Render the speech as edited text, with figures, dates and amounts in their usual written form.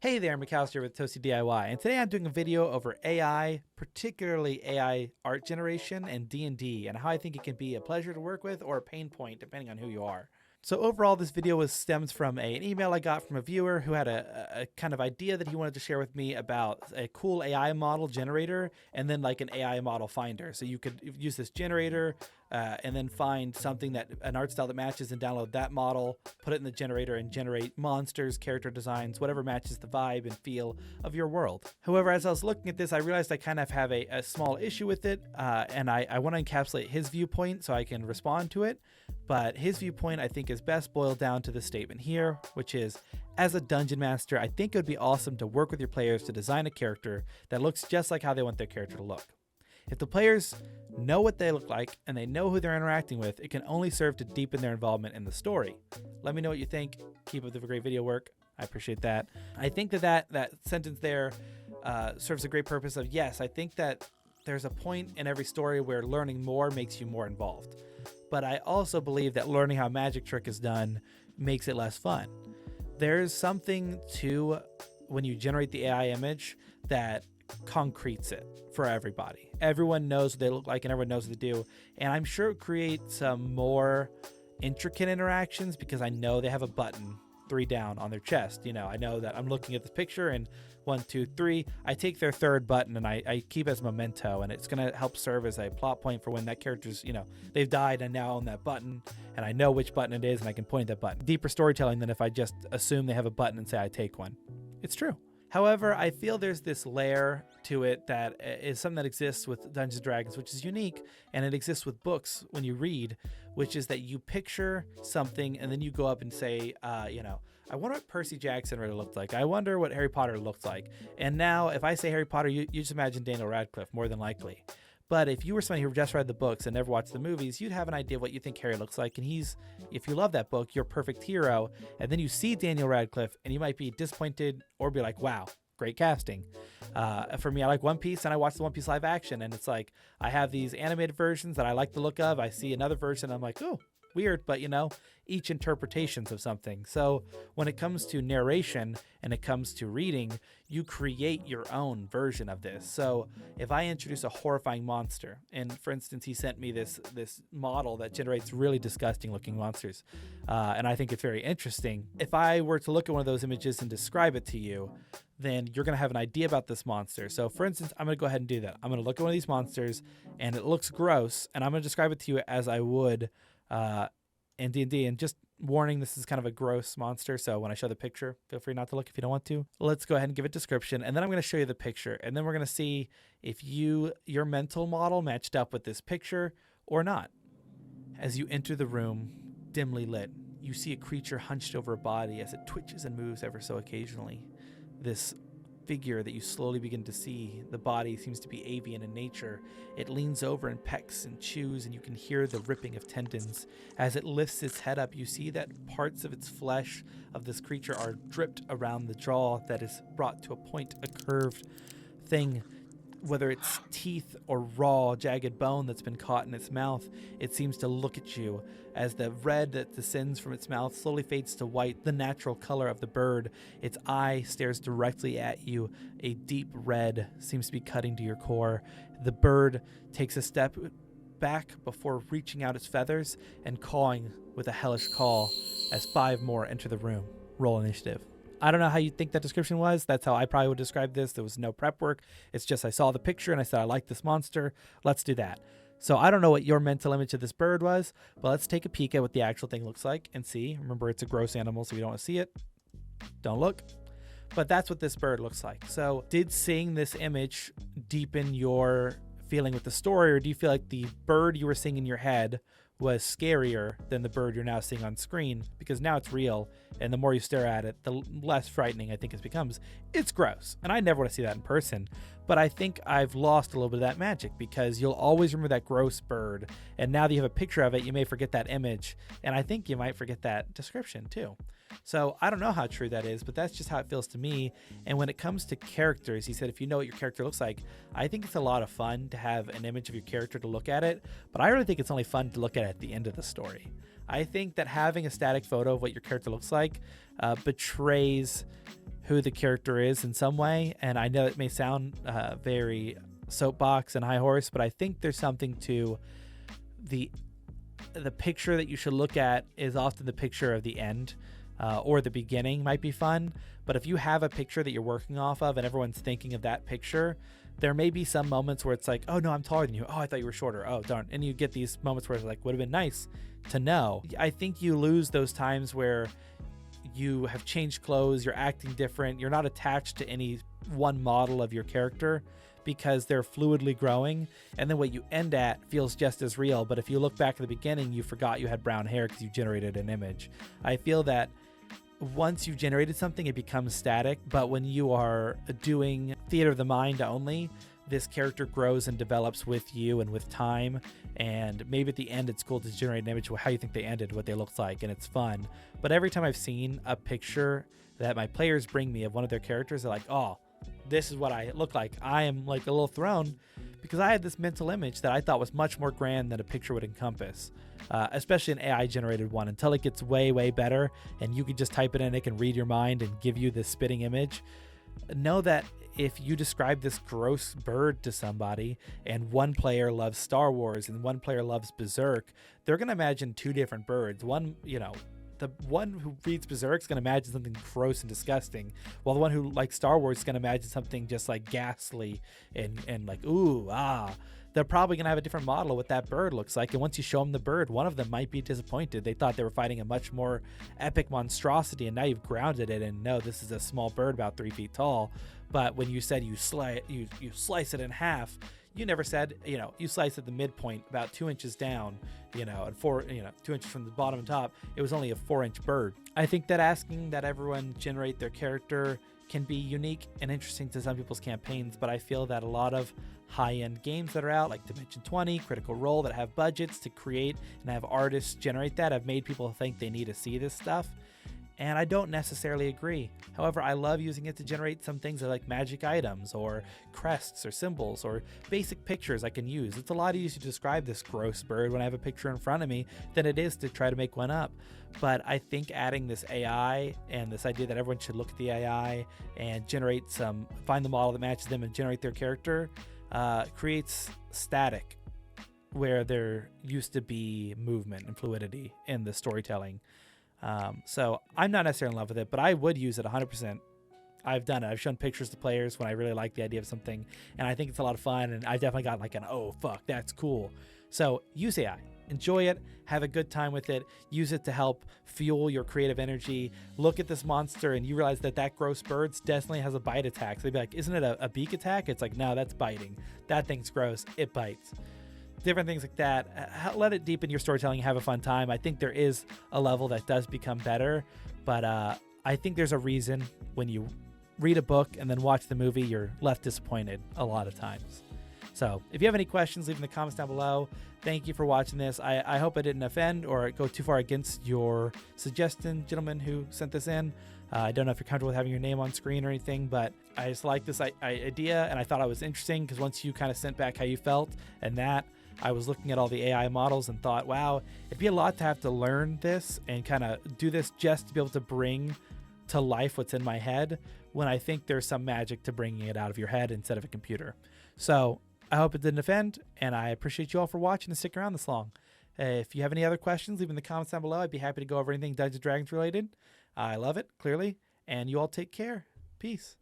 Hey there, McAllister with Toasty DIY, and today I'm doing a video over AI, particularly AI art generation and D&D, and how I think it can be a pleasure to work with or a pain point, depending on who you are. So overall, this video stems from an email I got from a viewer who had a kind of idea that he wanted to share with me about a cool AI model generator and then like an AI model finder. So you could use this generator and then find something that an art style that matches and download that model, put it in the generator and generate monsters, character designs, whatever matches the vibe and feel of your world. However, as I was looking at this, I realized I kind of have a small issue with it, and I want to encapsulate his viewpoint so I can respond to it. But his viewpoint, I think, is best boiled down to the statement here, which is, as a dungeon master, I think it would be awesome to work with your players to design a character that looks just like how they want their character to look. If the players know what they look like and they know who they're interacting with, it can only serve to deepen their involvement in the story. Let me know what you think. Keep up the great video work. I appreciate that. I think that sentence there serves a great purpose of, yes, I think that there's a point in every story where learning more makes you more involved. But I also believe that learning how a magic trick is done makes it less fun. There's something to when you generate the AI image that concretes it for everybody. Everyone knows what they look like and everyone knows what they do. And I'm sure it creates some more intricate interactions because I know they have a button 3 down on their chest. You know, I know that I'm looking at this picture and 1, 2, 3, I take their third button and I keep as memento, and it's going to help serve as a plot point for when that character's, you know, they've died and now on that button and I know which button it is and I can point at that button. Deeper storytelling than if I just assume they have a button and say I take one. It's true. However, I feel there's this layer to it that is something that exists with Dungeons & Dragons, which is unique, and it exists with books when you read, which is that you picture something and then you go up and say, you know, I wonder what Percy Jackson really looked like. I wonder what Harry Potter looked like. And now if I say Harry Potter, you just imagine Daniel Radcliffe, more than likely. But if you were somebody who just read the books and never watched the movies, you'd have an idea of what you think Harry looks like. And if you love that book, your perfect hero. And then you see Daniel Radcliffe and you might be disappointed or be like, wow, great casting. For me, I like One Piece and I watch the One Piece live action. And it's like, I have these animated versions that I like the look of. I see another version. I'm like, oh, weird, but you know, each interpretations of something. So when it comes to narration and it comes to reading, you create your own version of this. So if I introduce a horrifying monster, and for instance, he sent me this model that generates really disgusting looking monsters, and I think it's very interesting. If I were to look at one of those images and describe it to you, then you're going to have an idea about this monster. So for instance, I'm going to go ahead and do that. I'm going to look at one of these monsters and it looks gross, and I'm going to describe it to you as I would in D&D. And just warning, this is kind of a gross monster, so when I show the picture, feel free not to look if you don't want to. Let's go ahead and give a description, and then I'm going to show you the picture, and then we're going to see if your mental model matched up with this picture or not. As you enter the room, dimly lit, you see a creature hunched over a body as it twitches and moves ever so occasionally. This figure that you slowly begin to see, the body seems to be avian in nature. It leans over and pecks and chews, and you can hear the ripping of tendons. As it lifts its head up, you see that parts of its flesh of this creature are dripped around the jaw that is brought to a point, a curved thing. Whether it's teeth or raw, jagged bone that's been caught in its mouth, it seems to look at you. As the red that descends from its mouth slowly fades to white, the natural color of the bird, its eye stares directly at you. A deep red seems to be cutting to your core. The bird takes a step back before reaching out its feathers and cawing with a hellish call as 5 more enter the room. Roll initiative. I don't know how you think that description was. That's how I probably would describe this. There was no prep work. It's just I saw the picture and I said, I like this monster. Let's do that. So I don't know what your mental image of this bird was, but let's take a peek at what the actual thing looks like and see. Remember, it's a gross animal, so you don't want to see it. Don't look. But that's what this bird looks like. So did seeing this image deepen your feeling with the story, or do you feel like the bird you were seeing in your head was scarier than the bird you're now seeing on screen? Because now it's real, and the more you stare at it, the less frightening I think it becomes. It's gross, and I never want to see that in person, but I think I've lost a little bit of that magic because you'll always remember that gross bird, and now that you have a picture of it, you may forget that image, and I think you might forget that description too. So I don't know how true that is, but that's just how it feels to me. And when it comes to characters, he said, if you know what your character looks like, I think it's a lot of fun to have an image of your character to look at it, but I really think it's only fun to look at the end of the story. I think that having a static photo of what your character looks like betrays who the character is in some way. And I know it may sound very soapbox and high horse, but I think there's something to the picture that you should look at is often the picture of the end, or the beginning might be fun. But if you have a picture that you're working off of and everyone's thinking of that picture, there may be some moments where it's like, oh no, I'm taller than you. Oh, I thought you were shorter. Oh, darn. And you get these moments where it's like, would have been nice to know. I think you lose those times where you have changed clothes, you're acting different, you're not attached to any one model of your character because they're fluidly growing, and then what you end at feels just as real. But if you look back at the beginning, you forgot you had brown hair because you generated an image. I feel that once you've generated something, it becomes static, but when you are doing theater of the mind only, this character grows and develops with you and with time. And maybe at the end it's cool to generate an image of how you think they ended, what they looked like, and it's fun. But every time I've seen a picture that my players bring me of one of their characters, they're like, oh, this is what I look like. I am like a little thrown because I had this mental image that I thought was much more grand than a picture would encompass, especially an AI generated one, until it gets way, way better and you can just type it in, it can read your mind and give you this spitting image. Know that if you describe this gross bird to somebody and one player loves Star Wars and one player loves Berserk, they're going to imagine two different birds. One, the one who reads Berserk is going to imagine something gross and disgusting, while the one who likes Star Wars is going to imagine something just like ghastly and like, ooh, ah. They're probably going to have a different model of what that bird looks like. And once you show them the bird, one of them might be disappointed. They thought they were fighting a much more epic monstrosity, and now you've grounded it and no, this is a small bird about 3 feet tall. But when you said you slice it in half, you never said, you slice at the midpoint about 2 inches down, and 2 inches from the bottom and top. It was only a 4-inch bird. I think that asking that everyone generate their character can be unique and interesting to some people's campaigns, but I feel that a lot of high-end games that are out, like Dimension 20, Critical Role, that have budgets to create and have artists generate that, have made people think they need to see this stuff. And I don't necessarily agree. However, I love using it to generate some things like magic items or crests or symbols or basic pictures I can use. It's a lot easier to describe this gross bird when I have a picture in front of me than it is to try to make one up. But I think adding this AI and this idea that everyone should look at the AI and find the model that matches them and generate their character creates static where there used to be movement and fluidity in the storytelling. So I'm not necessarily in love with it, but I would use it 100%. I've done it. I've shown pictures to players when I really like the idea of something, and I think it's a lot of fun, and I definitely got like an, oh, fuck, that's cool. So use AI. Enjoy it. Have a good time with it. Use it to help fuel your creative energy. Look at this monster, and you realize that gross bird definitely has a bite attack. So they'd be like, isn't it a beak attack? It's like, no, that's biting. That thing's gross. It bites. Different things like that. Let it deepen your storytelling. Have a fun time. I think there is a level that does become better, but I think there's a reason when you read a book and then watch the movie, you're left disappointed a lot of times. So if you have any questions, leave in the comments down below. Thank you for watching this. I hope I didn't offend or go too far against your suggestion, gentleman who sent this in. I don't know if you're comfortable with having your name on screen or anything, but I just like this idea, and I thought it was interesting because once you kind of sent back how you felt and that, I was looking at all the AI models and thought, wow, it'd be a lot to have to learn this and kind of do this just to be able to bring to life what's in my head, when I think there's some magic to bringing it out of your head instead of a computer. So I hope it didn't offend, and I appreciate you all for watching and sticking around this long. If you have any other questions, leave in the comments down below. I'd be happy to go over anything Dungeons & Dragons related. I love it, clearly, and you all take care. Peace.